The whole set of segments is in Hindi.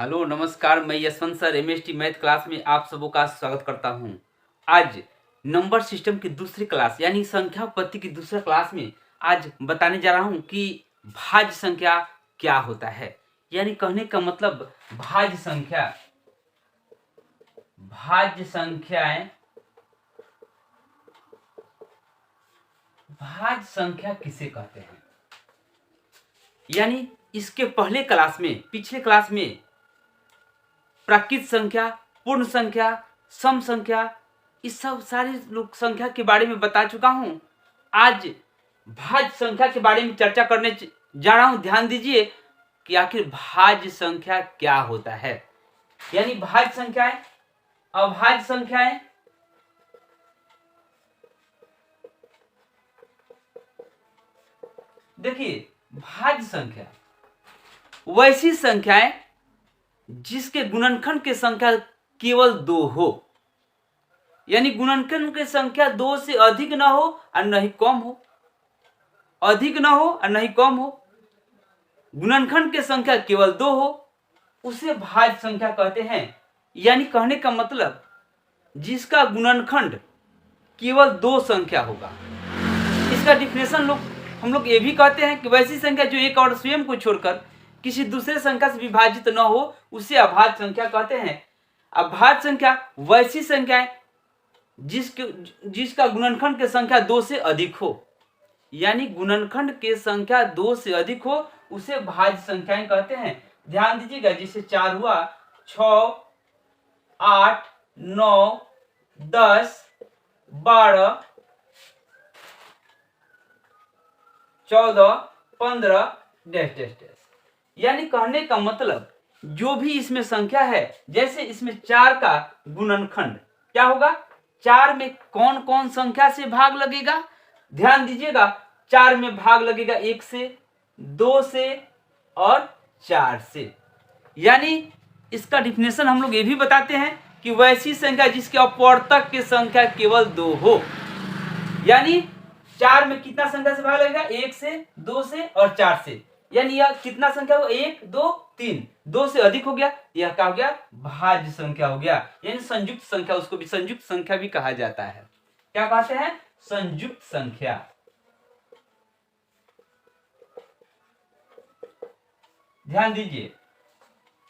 हेलो नमस्कार, मैं Yashwant sir MST math class में आप सबों का स्वागत करता हूं। आज नंबर सिस्टम की दूसरी क्लास यानी संख्या पद्धति की दूसरा क्लास में आज बताने जा रहा हूं कि भाज्य संख्या क्या होता है। यानी कहने का मतलब भाज्य संख्या किसे कहते हैं। यानी इसके पहले क्लास में, पिछले क्लास में प्राकृत संख्या, पूर्ण संख्या, सम संख्या, इस सब सारी संख्या के बारे में बता चुका हूं। आज भाज्य संख्या के बारे में चर्चा करने जा रहा हूं। ध्यान दीजिए कि आखिर भाज्य संख्या क्या होता है। यानी भाज्य संख्याएं, अभाज्य संख्याएं, देखिए भाज्य संख्या वैसी संख्याएं जिसके गुणनखंड की संख्या केवल 2 हो। यानी गुणनखंड की संख्या 2 से अधिक ना हो और न ही कम हो, अधिक ना हो और न ही कम हो, गुणनखंड की संख्या केवल 2 हो, उसे भाज्य संख्या कहते हैं। यानी कहने का मतलब जिसका गुणनखंड केवल 2 संख्या होगा। इसका डिफिनेशन हम लोग ये भी कहते हैं कि वैसी संख्या जो एक और स्वयं को छोड़कर किसी दूसरे संख्या से विभाजित न हो, उसे अभाज्य संख्या कहते हैं। अभाज्य संख्या वैसी संख्या है जिसका गुणनखंड की संख्या 2 से अधिक हो। यानी गुणनखंड की संख्या 2 से अधिक हो, उसे भाज्य संख्याएं कहते हैं। ध्यान दीजिएगा, जैसे 4 हुआ, 6, 8, 9, 10, 12, 14, 15 डैश डैश डैश। यानी कहने का मतलब जो भी इसमें संख्या है, जैसे इसमें 4 का गुणनखंड क्या होगा, 4 में कौन कौन संख्या से भाग लगेगा। ध्यान दीजिएगा, 4 में भाग लगेगा 1 से, 2 से और 4 से। यानी इसका डिफिनेशन हम लोग ये भी बताते हैं कि वैसी संख्या जिसके अपवर्तक की संख्या केवल 2 हो। यानी 4 में कितना संख्या से भाग लगेगा, 1 से, 2 से और 4 से। यानी यह कितना संख्या हो, 1, 2, 3, 2 से अधिक हो गया, यह क्या हो गया, भाज्य संख्या हो गया। यानी संयुक्त संख्या, उसको भी संयुक्त संख्या भी कहा जाता है। क्या कहते हैं, संयुक्त संख्या। ध्यान दीजिए,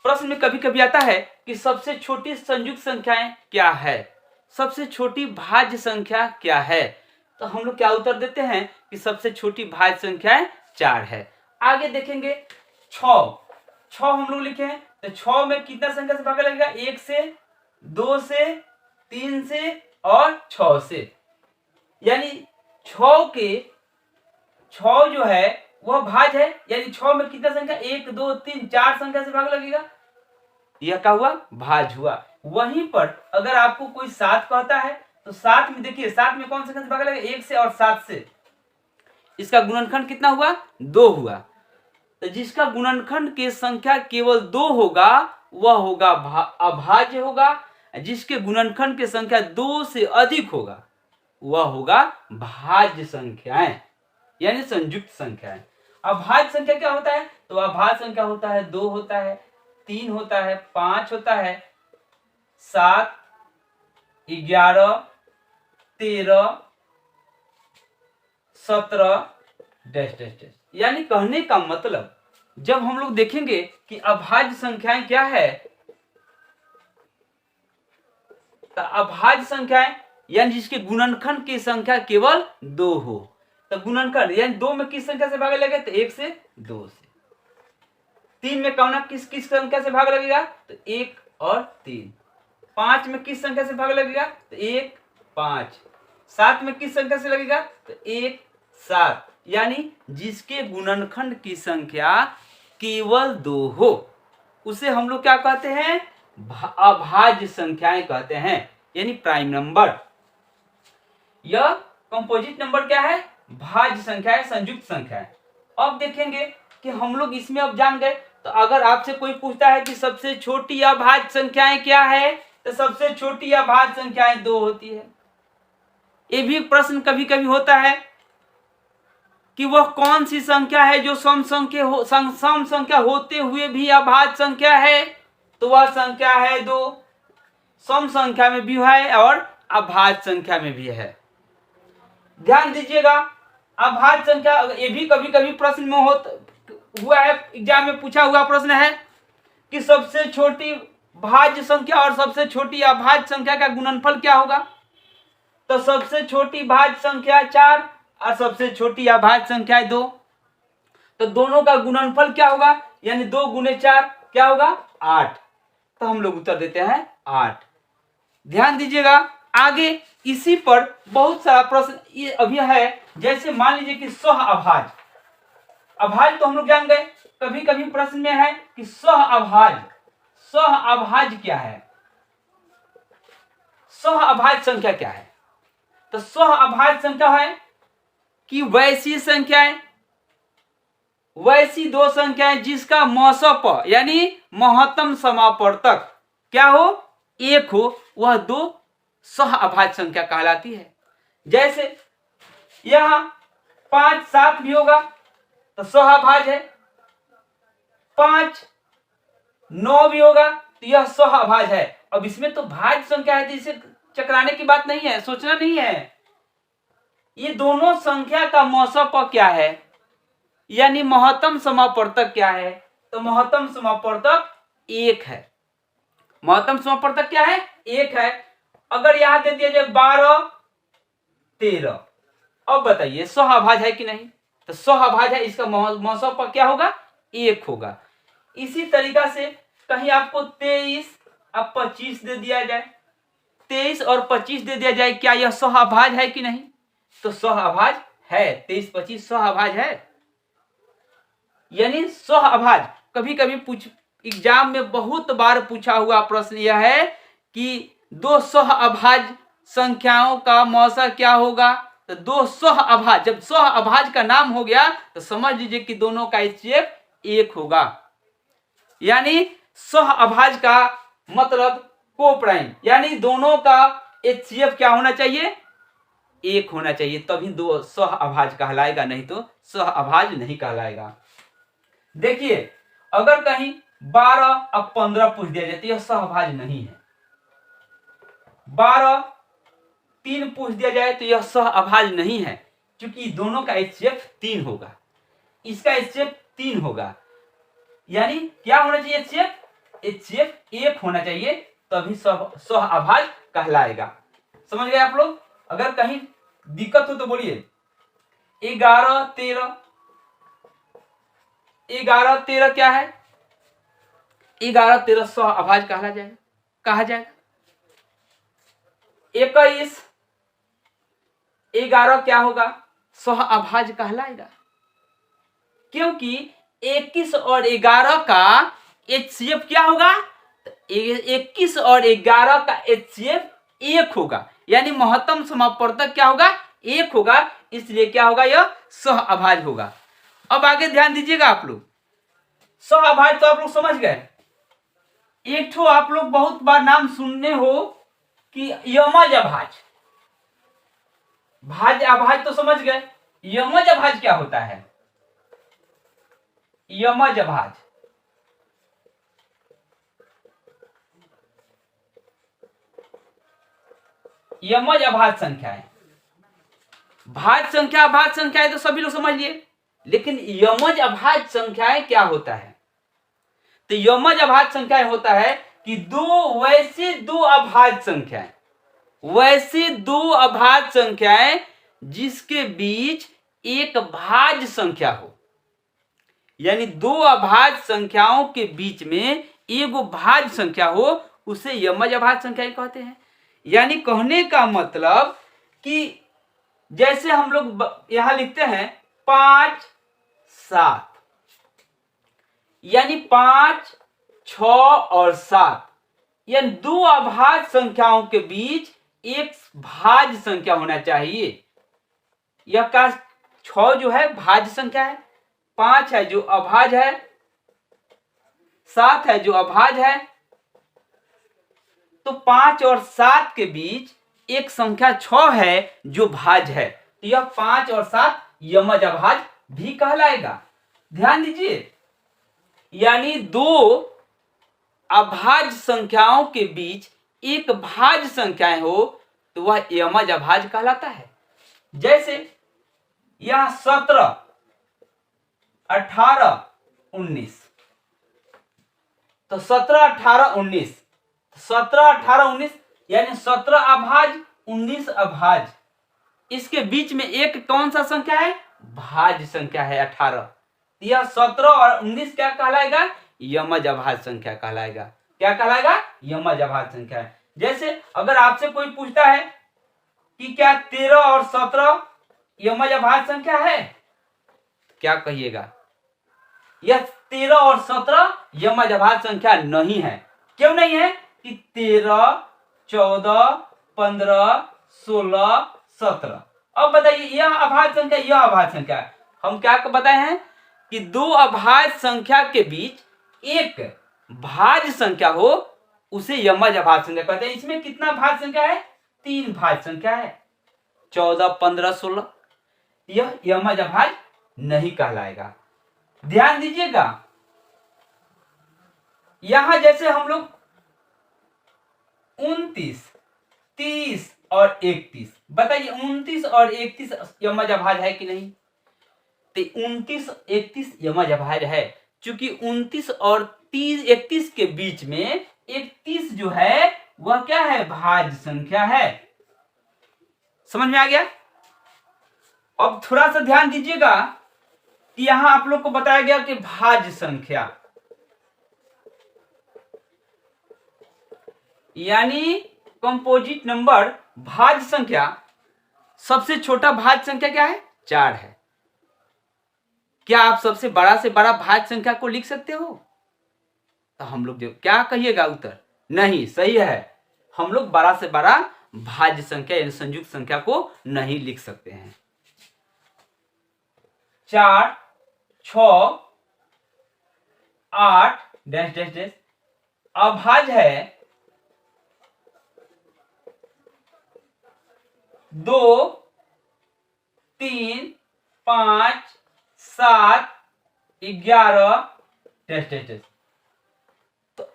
प्रश्न में कभी कभी आता है कि सबसे छोटी संयुक्त संख्याएं क्या है, सबसे छोटी भाज्य संख्या क्या है। तो हम लोग क्या उत्तर देते हैं कि सबसे छोटी भाज्य संख्याएं 4 है। आगे देखेंगे 6 हम लोग लिखे हैं, तो 6 में कितना संख्या से भाग लगेगा, 1 से, 2 से, 3 से और 6 से। यानी 6 जो है वह भाज्य है। यानी 6 में कितना संख्या, 1, 2, 3, 4 संख्या से भाग लगेगा, यह क्या हुआ, भाज्य हुआ। वहीं पर अगर आपको कोई 7 कहता है तो 7 में देखिए, 7 में कौन संख्या से भाग लगेगा, 1 से और 7 से। इसका गुणनखंड कितना हुआ, 2 हुआ। तो जिसका गुणनखंड की संख्या केवल 2 होगा वह होगा अभाज्य होगा। जिसके गुणनखंड की संख्या 2 से अधिक होगा वह होगा भाज्य संख्याएं, यानी संयुक्त संख्याएं। अभाज्य संख्या क्या होता है, तो अभाज्य संख्या होता है 2 होता है, 3 होता है, 5 होता है, 7, 11, 13, 17 डैश डैश डैश। यानी कहने का मतलब जब हम लोग देखेंगे कि अभाज्य संख्याएं क्या है, तो अभाज्य संख्याएं यानी जिसके गुणनखंड की संख्या केवल 2 हो। तो गुणनखंड यानी 2 में किस संख्या से भाग लगेगा, तो 1 से, 2 से। 3 में कौन किस संख्या से भाग लगेगा, तो 1 और 3। 5 में किस संख्या से भाग लगेगा, तो 1, 5। 7 में किस संख्या से लगेगा, तो 1, 7। यानी जिसके गुणनखंड की संख्या केवल 2 हो उसे हम लोग क्या कहते हैं, अभाज्य संख्याएं कहते हैं, यानी प्राइम नंबर। यह कंपोजिट नंबर क्या है, भाज्य संख्या है, संयुक्त संख्या है। अब देखेंगे कि हम लोग इसमें अब जान गए। तो अगर आपसे कोई पूछता है कि सबसे छोटी अभाज्य संख्याएं क्या है, तो सबसे छोटी अभाज्य संख्याएं 2 होती है। ये भी प्रश्न कभी कभी होता है कि वह कौन सी संख्या है जो सम संख्या होते हुए भी अभाज्य संख्या है। तो वह संख्या है 2। सम संख्या में भी है और अभाज्य संख्या में भी है। ध्यान दीजिएगा, अभाज्य संख्या ये भी कभी कभी प्रश्न में हुआ है, एग्जाम में पूछा हुआ प्रश्न है कि सबसे छोटी भाज्य संख्या और सबसे छोटी अभाज्य संख्या का गुणनफल क्या होगा। तो सबसे छोटी भाज्य संख्या 4 और सबसे छोटी अभाज्य संख्या 2, तो दोनों का गुणनफल क्या होगा, यानी 2 गुने 4 क्या होगा 8। तो हम लोग उत्तर देते हैं 8। ध्यान दीजिएगा, आगे इसी पर बहुत सारा प्रश्न ये अभी है। जैसे मान लीजिए कि सह अभाज्य, अभाज्य तो हम लोग जान गए, कभी कभी प्रश्न में है कि सह अभाज्य, सह अभाज्य क्या है, सह अभाज्य संख्या क्या है। तो सह अभाज्य संख्या है कि वैसी संख्याएं, वैसी दो संख्याएं जिसका मौसप यानी महत्तम समापवर्तक क्या हो, 1 हो, वह 2 सह अभाज्य संख्या कहलाती है। जैसे यहां 5 7 भी होगा तो सह अभाज्य है, 5 9 भी होगा तो यह सह अभाज्य है। अब इसमें तो भाज्य संख्या है, तो इसे चकराने की बात नहीं है, सोचना नहीं है। ये दोनों संख्या का मौसप क्या है, यानी महत्तम समापवर्तक क्या है, तो महत्तम समापवर्तक 1 है। महत्तम समापवर्तक क्या है, 1 है। अगर यहां दे दिया जाए 12 13, अब बताइए सह अभाज्य है कि नहीं, तो सह अभाज्य है, इसका मौसप क्या होगा 1 होगा। इसी तरीका से कहीं आपको 23 और 25 दे दिया जाए, 23 और 25 दे दिया जाए, क्या यह सह अभाज्य है कि नहीं, तो सह अभाज्य है, 23 25 सह अभाज्य है। यानी सह अभाज्य कभी कभी एग्जाम में बहुत बार पूछा हुआ प्रश्न यह है कि 2 सह अभाज्य संख्याओं का मौसा क्या होगा, तो 2 सह अभाज्य, जब सह अभाज्य का नाम हो गया तो समझ लीजिए कि दोनों का HCF 1 होगा। यानी सह अभाज्य का मतलब कोप्राइम, यानी दोनों का HCF क्या होना चाहिए, 1 होना चाहिए, तभी 2 सह अभाज्य कहलाएगा, नहीं तो सह अभाज्य नहीं कहलाएगा। देखिए अगर कहीं 12 और 15 पूछ दिया जाए तो यह सह अभाज्य नहीं है, 12 3 पूछ दिया जाए तो यह सह अभाज्य नहीं है, क्योंकि दोनों का HCF 3 होगा, इसका HCF 3 होगा। यानी क्या होना चाहिए, HCF 1 होना चाहिए, तभी सह अभाज्य कहलाएगा। समझ गए आप लोग। अगर कहीं दिक्कत हो तो बोलिए। 11 13, 11 13 क्या है, 11 13 सह अभाज्य कहा जाएगा। 21 11 क्या होगा, सह अभाज्य कहलाएगा, क्योंकि 21 और 11 का HCF क्या होगा, 21 और 11 का HCF 1 होगा, यानी महत्तम समापवर्तक क्या होगा, 1 होगा, इसलिए क्या होगा, यह सह अभाज्य होगा। अब आगे ध्यान दीजिएगा आप लोग, सह अभाज्य तो आप लोग समझ गए। एक ठो आप लोग बहुत बार नाम सुनने हो कि यमज अभाज्य, भाज्य अभाज्य तो समझ गए, यमज अभाज्य क्या होता है, यमज अभाज्य यमज अभाज्य संख्या है। भाज्य संख्या अभाज्य संख्या है तो सभी लोग समझ लिए, लेकिन यमज अभाज्य संख्याएं क्या होता है, तो यमज अभाज्य संख्याएं होता है कि वैसे दो अभाज्य संख्याएं जिसके बीच एक भाज्य संख्या हो, यानी 2 अभाज्य संख्याओं के बीच में एक भाज्य संख्या हो, उसे यमज अभाज्य संख्याएं कहते हैं। यानी कहने का मतलब कि जैसे हम लोग यहां लिखते हैं 5 7, यानी 5 6 और 7, यानी 2 अभाज्य संख्याओं के बीच एक भाज्य संख्या होना चाहिए। यह का 6 जो है भाज्य संख्या है, 5 है जो अभाज्य है, 7 है जो अभाज्य है, तो 5 और 7 के बीच एक संख्या 6 है जो भाज्य है, तो यह 5 और 7 यमज अभाज्य भी कहलाएगा। ध्यान दीजिए, यानी 2 अभाज्य संख्याओं के बीच एक भाज्य संख्याएं हो तो वह यमज अभाज्य कहलाता है। जैसे यह 17, 18, 19, तो 17, 18, 19, 17, 18, 19 यानी 17 अभाज्य, 19 अभाज्य। इसके बीच में एक कौन सा संख्या है? भाज्य संख्या है 18। यह 17 और 19 क्या कहलाएगा? यमज अभाज्य संख्या कहलाएगा। क्या कहलाएगा? यमज अभाज्य संख्या है। जैसे अगर आपसे कोई पूछता है कि क्या 13 और 17 यमज अभाज्य संख्या है, क्या कहिएगा? यह 13 और 17 यमज अभाज्य संख्या नहीं है। क्यों नहीं है? कि 13, 14, 15, 16, 17। अब बताइए यह अभाज्य संख्या, यह अभाज्य संख्या है। हम क्या बताए हैं कि दो अभाज्य संख्या के बीच एक भाज्य संख्या हो उसे यमज अभाज्य संख्या कहते हैं। इसमें कितना भाज्य संख्या है? 3 भाज्य संख्या है, 14, 15, 16। यह यमज अभाज्य नहीं कहलाएगा। ध्यान दीजिएगा, यहां जैसे हम लोग 29, 30 और 31, बताइए 29 और 31 यमज अभाज्य है कि नहीं? तो 29, 31 यमज अभाज्य है। चूंकि 29 और 31 के बीच में 31 जो है वह क्या है? भाज्य संख्या है। समझ में आ गया? अब थोड़ा सा ध्यान दीजिएगा कि यहां आप लोग को बताया गया कि भाज्य संख्या यानी कंपोजिट नंबर, भाज्य संख्या, सबसे छोटा भाज्य संख्या क्या है? 4 है। क्या आप सबसे बड़ा से बड़ा भाज्य संख्या को लिख सकते हो? तो हम लोग जो क्या कहिएगा उत्तर? नहीं, सही है। हम लोग बड़ा से बड़ा भाज्य संख्या यानी संयुक्त संख्या को नहीं लिख सकते हैं। 4, 6, 8 डैश डैश डैश अभाज्य है 2, 3, 5, 7, 11 डैश डैश डैश। तो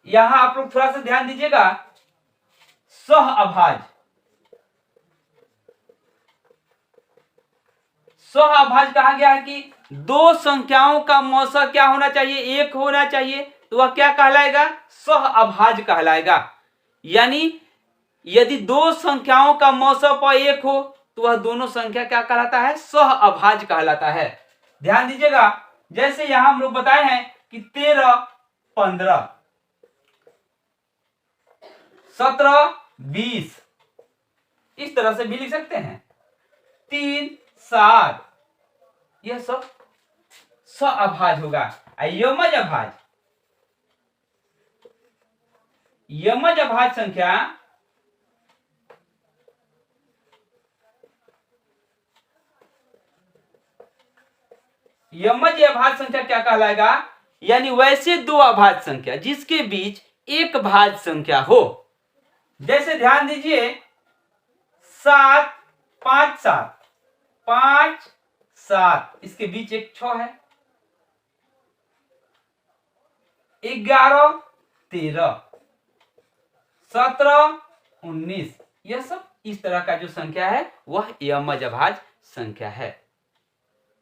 यहां आप लोग थोड़ा सा ध्यान दीजिएगा, सह अभाज्य, सह अभाज्य कहा गया है कि दो संख्याओं का मौसा क्या होना चाहिए? एक होना चाहिए। तो वह क्या कहलाएगा? सह अभाज्य कहलाएगा। यानी यदि दो संख्याओं का मौसम पर एक हो तो वह दोनों संख्या क्या कहलाता है? सह अभाज्य कहलाता है। ध्यान दीजिएगा, जैसे यहां हम लोग बताए हैं कि 13, 15, 17, 20, इस तरह से भी लिख सकते हैं। 3, 7, यह सब सह अभाज्य होगा। यमज अभाज्य, यमज अभाज्य संख्या यमज अभाज्य संख्या क्या कहलाएगा? यानी वैसे दो अभाज्य संख्या जिसके बीच एक भाज्य संख्या हो। जैसे ध्यान दीजिए 7, 5, 7, 5, 7, इसके बीच एक 6 है। 11, 13, 17, 19, यह सब इस तरह का जो संख्या है वह यमज अभाज्य संख्या है।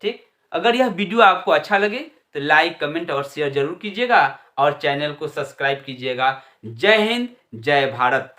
ठीक, अगर यह वीडियो आपको अच्छा लगे तो लाइक, कमेंट और शेयर जरूर कीजिएगा और चैनल को सब्सक्राइब कीजिएगा। जय हिंद, जय भारत।